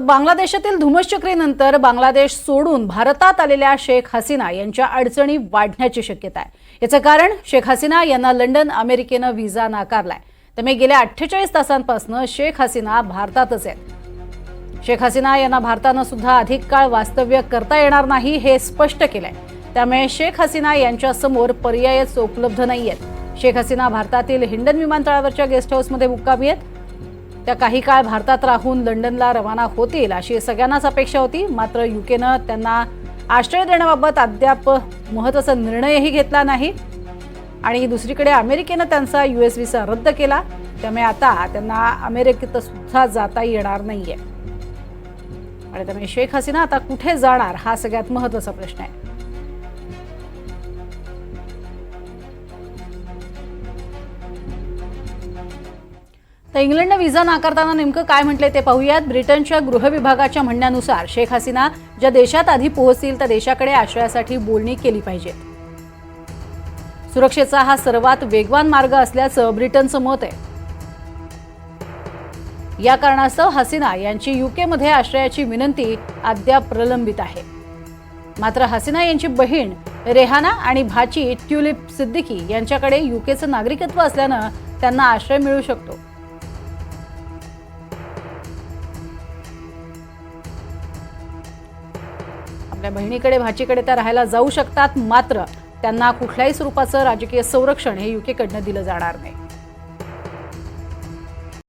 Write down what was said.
बांगलादेशातील धुमश्चक्रीनंतर बांगलादेश सोडून भारतात आलेल्या शेख हसीना यांच्या अडचणी वाढण्याची शक्यता आहे। याचं कारण शेख हसीना यांना लंडन अमेरिकेनं व्हिसा नाकारलाय। त्यामुळे गेल्या 48 तासांपासून शेख हसीना भारतातच आहेत। शेख हसीना यांना भारतानं सुद्धा अधिक काळ वास्तव्य करता येणार नाही हे स्पष्ट केलंय। त्यामुळे शेख हसीना यांच्या समोर पर्यायच उपलब्ध नाहीयेत। शेख हसीना भारतातील हिंडन विमानतळावरच्या गेस्ट हाऊसमध्ये मुक्कामी आहेत। त्या काही काळ भारतात राहून लंडनला रवाना होतील अशी सगळ्यांनाच अपेक्षा होती। मात्र यूकेनं त्यांना आश्रय देण्याबाबत अद्याप महत्त्वाचा निर्णयही घेतला नाही आणि दुसरीकडे अमेरिकेनं त्यांचा यूएस व्हिसा रद्द केला। त्यामुळे आता त्यांना अमेरिकेत सुद्धा जाता येणार नाहीये आणि त्यामुळे शेख हसीना आता कुठे जाणार हा सगळ्यात महत्त्वाचा प्रश्न आहे। तर इंग्लंडने व्हिसा नाकारताना नेमकं काय म्हटले ते पाहूयात। ब्रिटनच्या गृह विभागाच्या म्हणण्यानुसार शेख हसीना ज्या देशात आधी पोहोचतील त्या देशाकडे आश्रयासाठी बोलणी केली पाहिजे। सुरक्षेचा हा सर्वात वेगवान मार्ग असल्याचं ब्रिटनचं मत आहे। या कारणास्तव हसीना यांची यूकेमध्ये आश्रयाची विनंती अद्याप प्रलंबित आहे। मात्र हसीना यांची बहीण रेहाना आणि भाची ट्युलिप सिद्दीकी यांच्याकडे यूकेचं नागरिकत्व असल्यानं त्यांना आश्रय मिळू शकतो। आपल्या बहिणीकडे भाचीकडे त्या राहायला जाऊ शकतात, मात्र त्यांना कुठल्याही स्वरूपाचं राजकीय संरक्षण हे यूकेकडनं दिलं जाणार नाही।